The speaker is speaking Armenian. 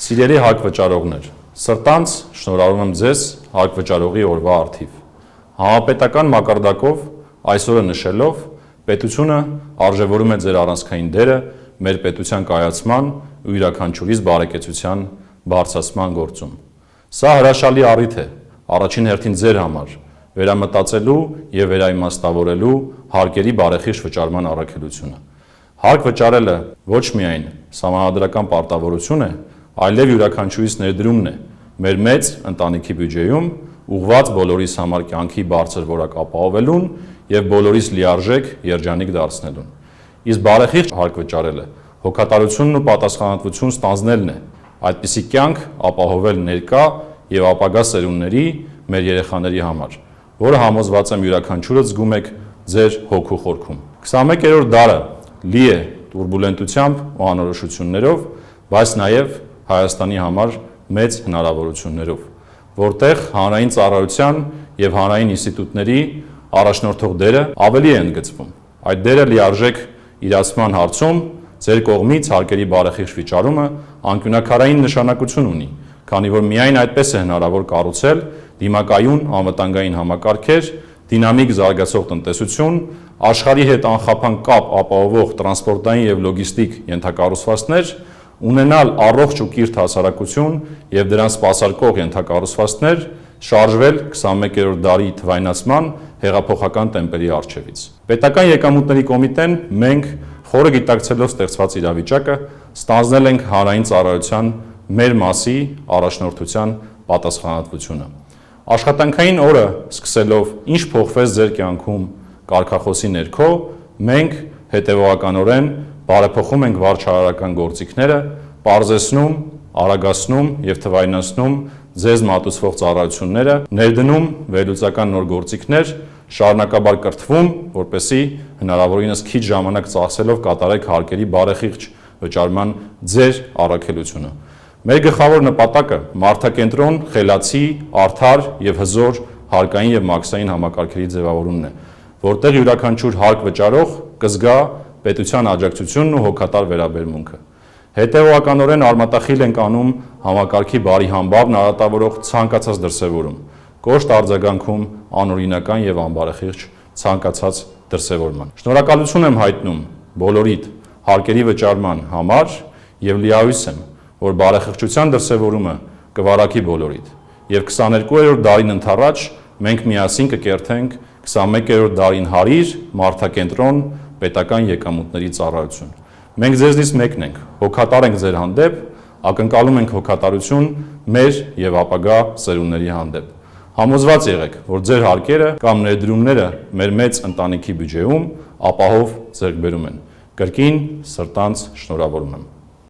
Սիրելի հարկվճարողներ, սրտանց շնորհավորում եմ ձեզ հարկվճարողի օրվա առթիվ։ Համապետական մակարդակով այսօրը նշելով պետությունը արժևորում է ձեր առանցքային դերը մեր պետության կայացման ու յուրաքանչյուրիս բարեկեցության բարձրացման գործում։ Սա հրաշալի առիթ է առաջին հերթին ձեր համար վերամտածելու եւ վերաիմաստավորելու հարկերի բարեխիղճ վճարման առաքելությունը։ Հարկ վճարելը ոչ միայն սահմանադրական պարտավորություն է, այլև յուրաքանչյուրիս ներդրումն է մեր մեծ ընտանիքի բյուջեում ուղղված բոլորիս համար կյանքի բարձր որակ ապահովելուն եւ բոլորիս լիարժեք երջանիկ դարձնելուն։ Իսկ բարեխիղճ հարկ վճարելը հոգատարությունն ու պատասխանատվություն ստանձնելն է, այդպիսի կյանք ապահովել ներկա եւ ապագա սերունդների մեր երեխաների համար, որը համոզված եմ յուրաքանչյուրը զգում եք ձեր հոգու խորքում։ 21-րդ դարը լի է տուրբուլենտությամբ ու անորոշություններով, բայց նաեւ Հայաստանի համար մեծ հնարավորություններով, որտեղ հանրային ծառայության եւ հանրային ինստիտուտների առաջնորդող դերը ավելի է ընդգծվում։ Այդ դերը լիարժեք իրացման հարցում ձեր կողմից հարկերի բարեխիղճ վճարումը անկյունաքարային նշանակություն ունի, քանի որ միայն այդպես է հնարավոր կառուցել դիմակայուն անվտանգային համակարգեր, դինամիկ զարգացող տնտեսություն, աշխարհի հետ անխափան կապ ապահովող տրանսպորտային եւ լոգիստիկ ենթակառուցվածքներ, ունենալ առողջ ու կիրթ հասարակություն եւ դրան սպասարկող ենթակառուցվածքներ, շարժվել 21-րդ դարի թվայնացման հեղափոխական տեմպերի առջևից։ Պետական եկամուտների կոմիտեն մենք խորը գիտակցելով ստեղծված իրավիճակը ստանձնել ենք հանրային ծառայության մեր մասի առաջնորդության պատասխանատվությունը։ Աշխատանքային օրը սկսելով ինչ փոխվեց ձեր կյանքում կարգախոսի ներքո, մենք հետևողականորեն բարեփոխում ենք վարչարարական գործիքները, պարզեցնում, արագացնում եւ թվայնացնում ձեզ մատուցվող ծառայությունները, ներդնում վերլուծական նոր գործիքներ, շարունակաբար կրթվում, որպեսզի հնարավորինս քիչ ժամանակ ծախսելով կատարեք հարկերի բարեխիղճ վճարման ձեր առաքելությունը։ Մեր գլխավոր նպատակը մարդակենտրոն, խելացի, արդար եւ հզոր հարկային եւ մաքսային համակարգերի ձևավորումն է, որտեղ յուրաքանչյուր հարկ վճարող կզգա պետության աջակցությունն ու հոգատար վերաբերմունքը։ Հետևողականորեն արմատախիլ ենք անում համակարգի բարի համբավն արատավորող ցանկացած դրսևորում, կոշտ արձագանքում անօրինական եւ անբարեխիղճ ցանկացած դրսևորման։ Շնորհակալություն եմ հայտնում բոլորիդ հարկերի վճարման համար եւ լիահույս եմ, որ բարեխիղճության դրսևորումը կվարակի բոլորիդ եւ 22-րդ դարին ընթառաջ մենք միասին կկերթենք 21-րդ դարին հարիր մարդակենտրոն պետական եկամուտների ծառայություն։ Մենք ձեզնից մեկն ենք, հոգատար ենք ձեր հանդեպ, ակնկալում ենք հոգատարություն մեր եւ ապագա սերունդների հանդեպ։ Համոզված եղեք, որ ձեր հարկերը կամ ներդրումները մեր մեծ ընտանիքի բյուջեում ապահով ձեռքբերում են։ Կրկին սրտանց շնորհավորում եմ։